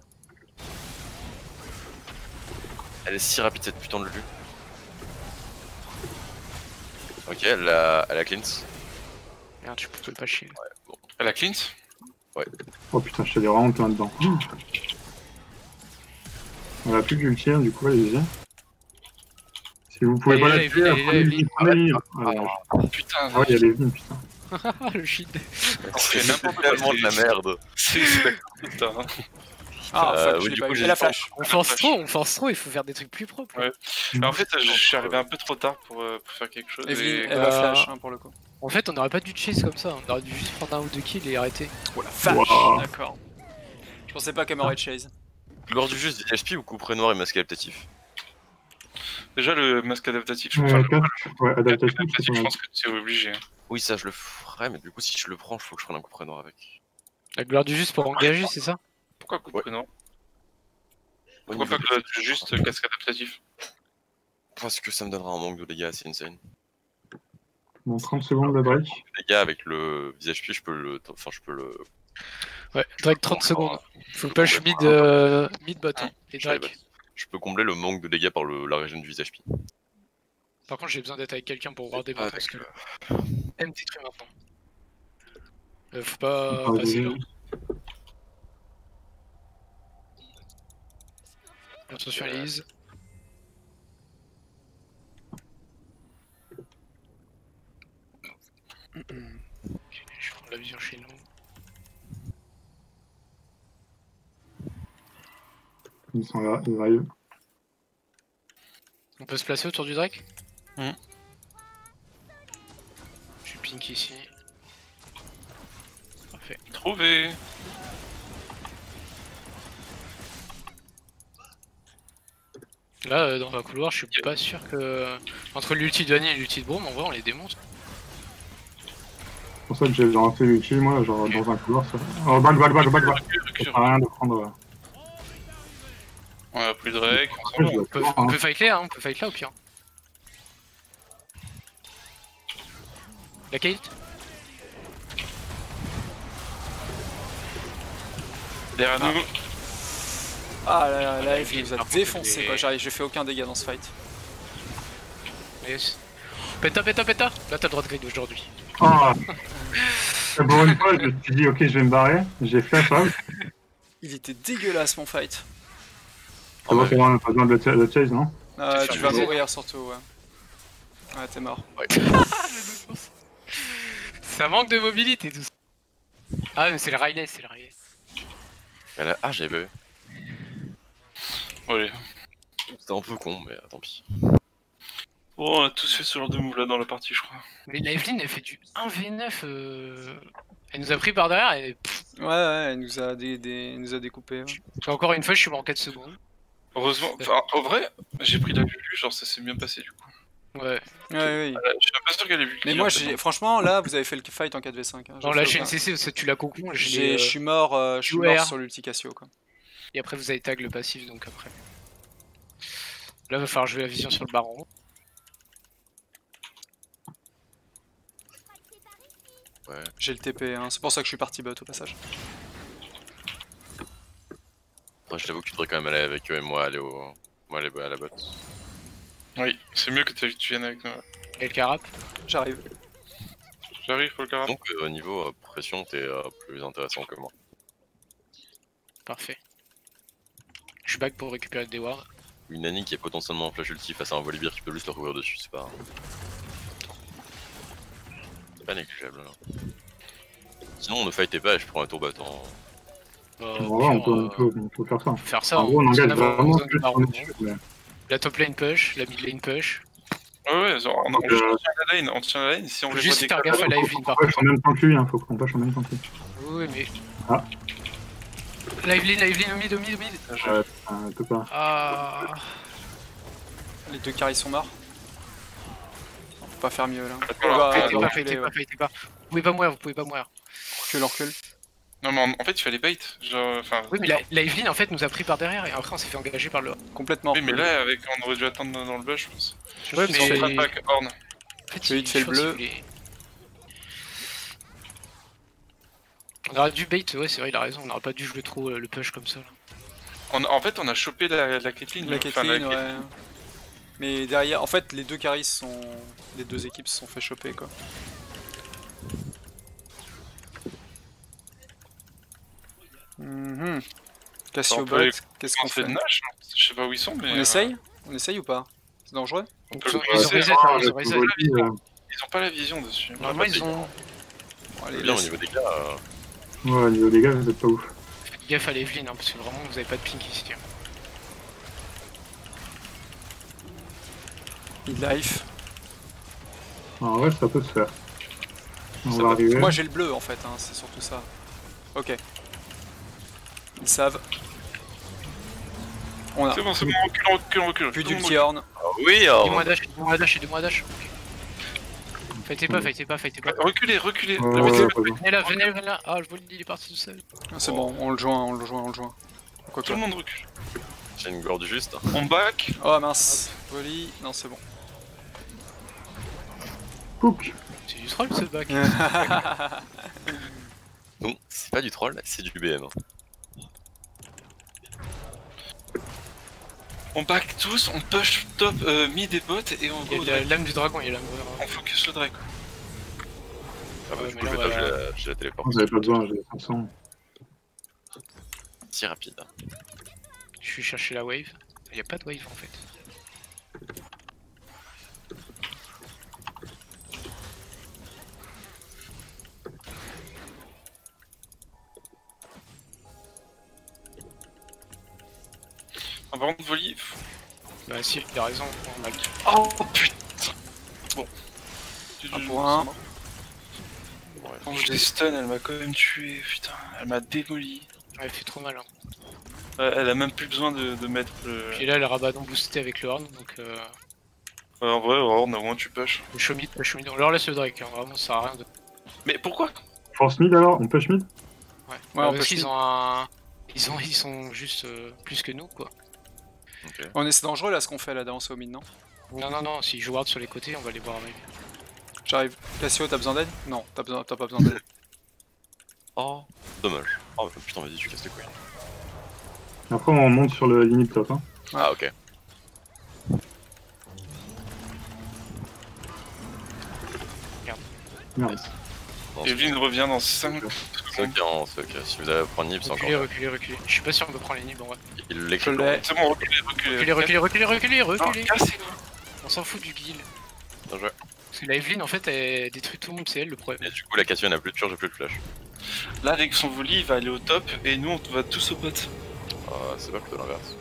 Elle est si rapide cette putain de Lulu. Ok, elle a cleanse. Merde, tu peux pas chier. Elle a cleanse. Oh putain, je te dis vraiment plein dedans. On a plus d'ulti, du coup, allez-y. Si vous pouvez pas la tuer, prenez-y. Putain, Ah ouais, il y a les vignes, putain. Le shit. on fait n'importe quoi. Tellement de la merde. C'est putain. Hein. Ah, fuck, oui, je l'ai du pas coup, eu. j'ai Et la dit flash. On force trop, il faut faire des trucs plus propres. Ouais. Mais en fait, je suis arrivé un peu trop tard pour faire quelque chose. Evelyn, Et... elle va flash hein, pour le coup. En fait, on n'aurait pas dû chase comme ça, on aurait dû juste prendre un ou deux kills et arrêter. Oh la vache. Wow. D'accord. Je pensais pas qu'elle m'aurait chase. Gloire du juste HP ou coup près noir et masque adaptatif? Déjà, le masque adaptatif, je Ouais, adaptatif, c'est je pas mal. pense que c'est obligé. Hein. Oui, ça je le ferais, mais du coup, si je le prends, il faut que je prenne un coup près noir avec. La gloire du juste pour engager, c'est ça? Pourquoi coup Ouais. prénom? Au Pourquoi niveau pas de- que juste casque adaptatif? Parce que ça me donnera un manque de dégâts assez insane. Bon, 30 secondes de break. Les gars, avec le visage HP, je peux le. Enfin, je peux le. Ouais, Drake 30 secondes. Faut push mid bot. Hein, et Je savais Drake. pas. Je peux combler le manque de dégâts par la région du visage HP. Par contre, j'ai besoin d'être avec quelqu'un pour voir des bots Avec, parce que. M détruit maintenant. Faut pas passer là. Attention à Elise. Je prends la vision chez nous. Ils sont là, ils arrivent. On peut se placer autour du Drake? Mhm. Je suis pink ici. Parfait. Trouvé. Là, dans un couloir, je suis pas sûr que. Entre l'ulti de Annie et l'ulti de Brome, en vrai, on les démonte. C'est pour ça que j'ai lancé l'ulti, moi, genre dans un couloir. Ça... Oh, back. Ça Recule. sert à rien de prendre. On a plus de Drake. Après, je On dois peut fight là, hein, on peut fight là au pire. La Kate? Derrière nous. Ah là, Evelyn, il nous a par contre, défoncé il quoi. est- J'ai fait aucun dégât dans ce fight. Yes. Péta. Là, t'as le droit de grid aujourd'hui. Ah Pour une fois, je me suis dit, ok, je vais me barrer. J'ai flash out. Il était dégueulasse mon fight. C'est bon, c'est bon, on a pas besoin de le chase, non? Tu vas mourir surtout, ouais. Ouais, t'es mort. Ça manque de mobilité tout ça. Ah, mais c'est le Riley, Ah, j'avais pas vu. Allez. C'était un peu con, mais tant pis. Bon, on a tous fait ce genre de move là dans la partie, je crois. Mais la Evelyn, elle fait du 1v9. Elle nous a pris par derrière et. Ouais, elle nous a découpé. Ouais. Encore une fois, je suis mort en 4 secondes. Heureusement, enfin, en vrai, j'ai pris la vue, genre ça s'est bien passé du coup. Ouais. Ouais, oui. Je suis même pas sûr qu'elle ait vu. Mais moi, franchement, là, vous avez fait le fight en 4v5. Hein. Non, là, chez NCC, tu l'as cocon. Je suis mort sur l'ulti Cassio, quoi. Et après, vous avez tag le passif, donc après. Là, va falloir jouer la vision sur le baron. Ouais. J'ai le TP, hein. C'est pour ça que je suis parti bot au passage. Après, je t'avoue que tu devrais quand même aller avec eux et moi aller à la botte. Oui, c'est mieux que tu viennes avec nous. Et le carap. J'arrive. J'arrive pour le carap. Donc au niveau pression, t'es plus intéressant que moi. Parfait. Je suis back pour récupérer des wards. Une Nani qui est potentiellement en flash ulti face à un Volibear qui peut juste le recouvrir dessus, c'est pas négligeable là. Sinon on ne fightait pas et je prends un tour battant. On peut faire ça. Faire ça. En gros, on engage vraiment que la top lane push, la mid lane push. Ouais, genre, on tient la lane, si on faut les juste voit faire gaffe à la Evelyn par contre. En même temps que lui, faut qu'on push en même temps que lui. Oui, mais. Ah. La Evelyn au mid. Peut pas. Ah. Les deux carries sont morts. On peut pas faire mieux là. Fightez pas. Vous pouvez pas mourir. Recule. Non mais en fait il fallait bait, genre, enfin... Oui mais la Evelyn en fait nous a pris par derrière et après on s'est fait engager par le... Complètement. Oui mais là on aurait dû attendre dans le bush je pense. Ouais mais... On pack Horn. En fait, je vais vite fait le bleu. On aurait dû bait, ouais c'est vrai il a raison, on aurait pas dû jouer trop le push comme ça là. En fait on a chopé la Caitlyn. La Caitlyn, ouais. Mais derrière, en fait les deux carries les deux équipes se sont fait choper quoi. Cassio bot, qu'est-ce qu'on fait? Nash, je sais pas où ils sont mais... On essaye ou pas? C'est dangereux? Ils ont pas la vision dessus. Normalement ils ont... Allez, là au niveau des gars... Ouais, au niveau des gars vous êtes pas ouf. Faites gaffe à l'Evelyn parce que vraiment vous avez pas de pink ici. Mid-life. En vrai ça peut se faire. On va arriver. Moi j'ai le bleu en fait, hein, c'est surtout ça. Ok. Ils savent. On a. C'est bon, recule. Plus d'ulti Horn. Oui, Dis-moi dash. Fightez pas. Reculez. Venez là. Ah, le volley il est parti tout seul. C'est bon, on le joint. Tout le monde recule. J'ai une gourde juste. On back. Oh mince. Volley, non c'est bon. Pouk. C'est du troll ce back. Non, c'est pas du troll, c'est du BM. On back tous, on push top mid et bot et on go. Il y a l'âme du dragon, On focus le Drake. Ah bah Ouais, du mais coup là, le top voilà. j'ai la téléport. Vous avez pas besoin, j'ai 500. Si rapide. Je suis chercher la wave. Il y a pas de wave en fait. Ah, par contre, volley. Bah si, il a raison, on a le... Oh putain. Bon. Un point. Quand je l'ai stun, elle m'a quand même tué, putain. Elle m'a démoli. Ouais, elle fait trop mal. Hein. Elle a même plus besoin de mettre le... Puis là, le rabaddon boosté avec le horn, donc... en vrai, Horn, au moins tu push. Le show mid, on leur laisse le Drake, hein. Vraiment ça sert à rien de... Mais pourquoi? Force mid alors, on push mid? Ouais, on parce push qu'ils mid. ont un... Ils sont juste plus que nous, quoi. Ok. C'est dangereux là ce qu'on fait là d'avance au mid, non? Non, s'ils jouent hard sur les côtés, on va les voir avec. J'arrive. Cassio, t'as besoin d'aide? Non, t'as pas besoin d'aide. Oh, dommage. Oh putain, vas-y, tu casses les couilles. Après on monte sur le limite top. Hein. Ah ok. Merde. Evelyn revient dans 5 C'est ok, c'est ok. Si vous allez prendre Nib, c'est encore. Reculez. Je sais pas si on peut prendre les nibs en vrai. Il Je l'écrit. l'ai. C'est bon, reculez. Cassez-vous. On s'en fout du guild. Bien joué. Parce que la Evelyn en fait elle détruit tout le monde, c'est elle le problème. Et du coup, la Cassio n'a plus de charge et plus de flash. Là, avec son volley, il va aller au top et nous, on va tous au bot. C'est pas plutôt l'inverse.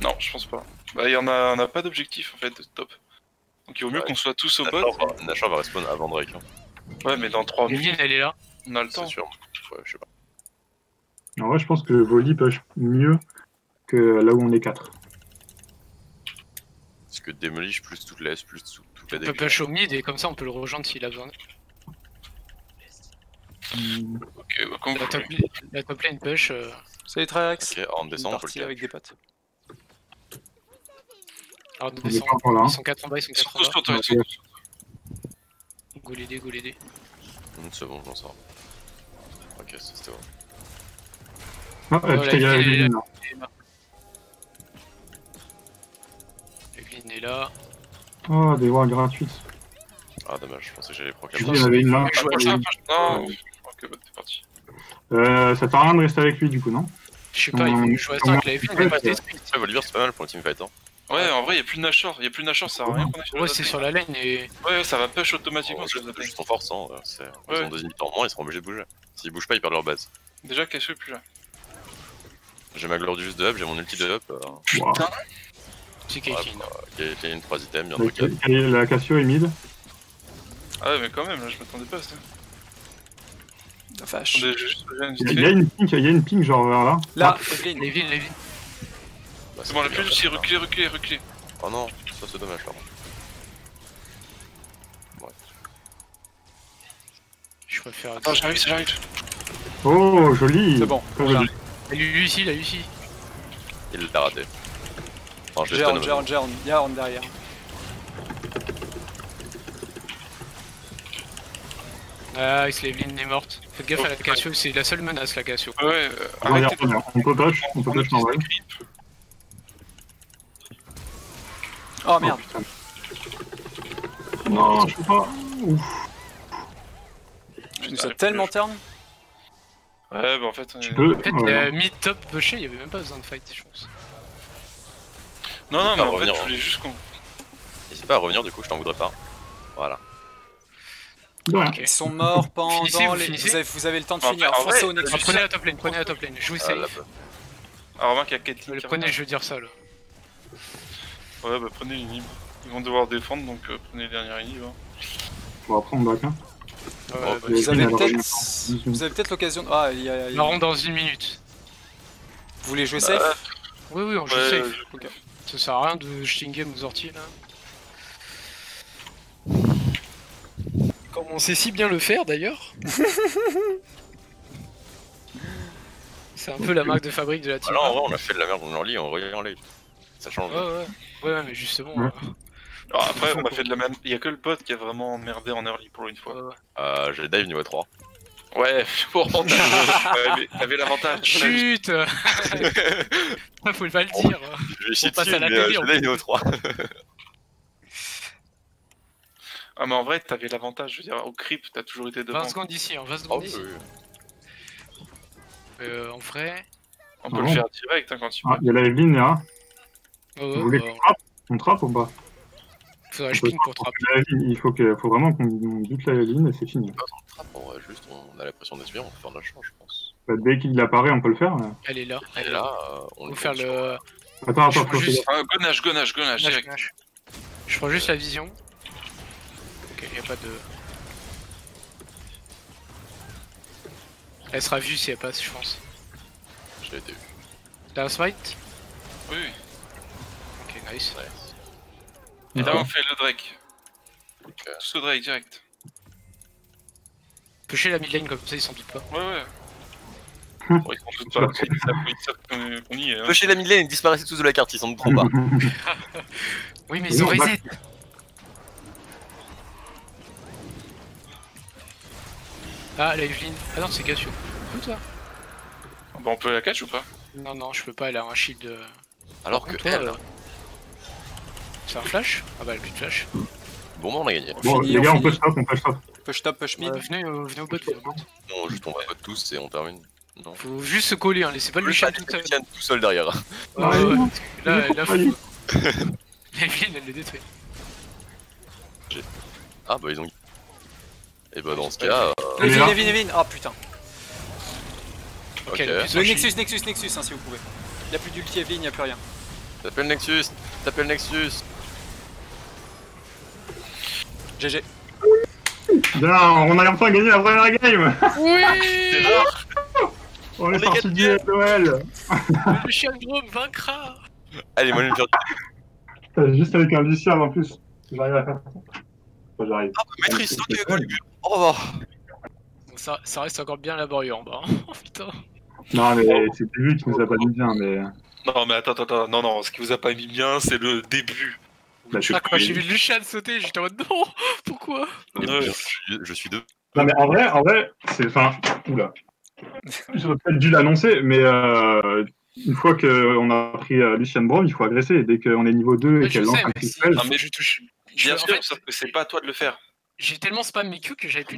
Non, je pense pas. Bah, on a pas d'objectif en fait de top. Donc il vaut mieux qu'on soit tous au bot. Nashor va respawn avant Drake. Hein. Ouais, mais dans 3 minutes, Evelyn elle est là. on a le temps. C'est sûr. Ouais, je sais pas. En vrai je pense que Volley push mieux que là où on est 4. Parce que Demolish plus toute la S plus toute la On peut deck. push au mid et comme ça on peut le rejoindre s'il a besoin. Ok, bah, comme La top lane push. Salut Trax. Ok, on descend, on peut Parti le avec des potes. Alors On est descend, pas encore là. ils sont 4 en bas, ils sont Ils sont 4 en tous bas. sur toi, ils sont tous. Go l'aider, go l'aider. C'est bon, je m'en sors. Ok, c'était bon. Ah, Voilà, putain, il y a il est Evelyn, là. là. Evelyn est là. Oh, des voix gratuites. Ah, dommage, je pensais que j'allais prendre Je 4 dis, il y en avait une là. Je vois Ah, ça. non, ok, bah t'es parti. Ça sert à rien de rester avec lui, du coup, non? Je sais pas, il faut jouer à 5, la Evelyn n'est pas détruite. Ouais, Volibear c'est pas mal pour le teamfight. Hein. Ouais, en vrai, y'a plus de Nashor, ça sert à rien qu'on ait sur Ouais, la c'est lane. sur la lane et. Ouais, ça va push automatiquement Oh, sur la lane. juste en forçant, ils Ouais. ont 2 inhibiteurs en moins, ils seront obligés de bouger. S'ils bougent pas, ils perdent leur base. Déjà, Cassio est plus là. J'ai ma gloire du juste de up, j'ai mon ulti de up. Wow. C'est Ouais, Caitlyn. il y a une 3 items, bientôt 4. La Cassio est mid. Ah ouais, mais quand même, là, je m'attendais pas à ça. La vache. Attendez, je juste reviens vite Il y a fait. une ping genre vers là. Là, Evelyn. Evelyn. Bah, C'est bon, la bien, plus aussi, là. reculer. Oh non, ça c'est dommage là. Je préfère. Attends, j'arrive. Oh, joli. C'est bon, Très on l'a. joli. Lui ici, là, lui ici. Il l'a raté. Enfin, je l'ai stun. Jérôme, il y a Horn derrière. Ah, Evelyn est morte. Faites gaffe à la Cassio, c'est la seule menace la Cassio. Ouais, Regarde, arrêtez de... on peut push normal. Oh merde. Oh, putain. Non, je peux pas. Ouf. Je nous a tellement turn. Ouais, bah en fait... Tu peux. En fait, Ouais. mid-top pusher, il y avait même pas besoin de fight, je pense. Non, mais pas en fait, revenir, je voulais juste qu'on... N'hésite pas à revenir, du coup, je t'en voudrais pas. Voilà. De rien. Ok. Ils sont morts pendant Finissez, vous les... finissez. Vous avez le temps de En finir. vrai, Foncez au le Nexus. Prenez la top lane, jouez Ah, là, safe. Alors, remarque, il y a Caitlyn Le qui prenez, revient. je veux dire ça là. Ouais, bah prenez l'inhib. Ils vont devoir défendre, donc prenez le dernier inhib. Hein. Bon, après on back. Hein. Ouais, Bon, bah, Vous avez Elle revient peut-être... Vous avez peut-être l'occasion... Ah, il y a... on rentre dans 1 minute. Vous voulez jouer safe? Oui, on joue Ouais, safe. Ok. Ça sert à rien de Stingem aux orties là. Comme on sait si bien le faire d'ailleurs. C'est un peu la marque de fabrique de la team. Alors, en vrai, on a fait de la merde dans leur lit, on revient en late. Ça change. Ouais, mais justement. Mmh. Alors après, on a fait de la même... Il y a que le pote qui a vraiment emmerdé en early pour une fois. J'ai dive niveau 3. Ouais, pour t'avais l'avantage. Chut. Faut pas le dire. Je vais chier passe dessus, à la mais télé, j'ai en dive niveau 3. Ah, mais en vrai, t'avais l'avantage. Je veux dire, au creep, t'as toujours été devant. 20 secondes ici, 20 Oh, secondes oui, ici. oui. En vrai. On peut le faire direct hein, quand tu Ah, veux. il y a la Evelyn là. Oh, Vous voulez qu'on trappe? On trappe ou pas? faudrait que je ping pour trapper. La Evelyn, faut vraiment qu'on bute la Evelyn et c'est fini. On va juste, on a l'impression d'espérer, on peut faire de la chance, je pense. Bah, dès qu'il apparaît, on peut le faire. Mais... Elle est là. Et là, on On le va faire le. Attends, Je attends, prends juste- Ah, gonnage, direct. Je prends juste la vision. Ok, y a pas de. Elle sera vue si elle passe, je pense. Je l'ai été vu. T'as un smite? Oui. Ok, nice. Et là, D'accord. on fait le Drake. Ok. Tous au Drake, direct. Pusher la mid lane comme ça, ils s'en doutent pas. Ouais. Bon, ils sont tous pas. Ils savent qu'on y est. Hein. Chez la mid lane, ils disparaissaient tous de la carte, ils s'en douteront pas. Oui, mais ils ont Oui, on reset. Ah, la Evelyn. Ah non, c'est Cassio. Écoute ça. Bon, on peut la catch ou pas? Non, je peux pas, elle a un shield. Alors que Contre, elle, c'est un flash? Ah bah, elle a plus de flash. bon, on a gagné. Bon, Fini, les gars, on on peut finit. stop, on peut stop. Push top, push mid. Venez au bot, venez au bot. Non, juste on va pas tous et on termine. Non. Faut juste se coller, hein, laissez pas le Lucian Lucian tout seul. tout seul derrière. Ouais, Ouais, ouais, non. parce que là, Il est là, trop failli. Evelyn, elle le détruit. Ah bah ils ont... Et bah dans ce cas... Elle est là. Evin. Ah putain. Ok, ok. le plus Le en shield. Nexus, hein, si vous pouvez. Y'a plus d'ulti Evin, y'a plus rien. T'appelles Nexus. GG. Bien, on a enfin gagné la première game. Oui. C'est rare. On est est sorti du LOL. Le Lucian Brome vaincra. Allez, moi je vais me faire Juste avec un Lucian en plus. J'arrive à faire ça. Enfin, j'arrive. maîtrise, ok, Colibur. Au revoir. Bon, ça reste encore bien laborieux en bas. Oh putain. Non, mais c'est lui qui nous a pas mis bien, mais. Non, mais attends, non, ce qui vous a pas mis bien, c'est le début. Bah, Ah, quand j'ai vu Lucian sauter, j'étais en mode non, pourquoi? Ouais. Je suis deux. Non, mais en vrai, c'est. Enfin. Oula. J'aurais peut-être dû l'annoncer, mais une fois qu'on a pris Lucian Brome, il faut agresser. Dès qu'on est niveau 2 et Je qu'elle lance sais, un mais cristal. Non, mais je touche. bien en sûr, fait, sauf que c'est pas à toi de le faire. j'ai tellement spam mes Q que j'avais plus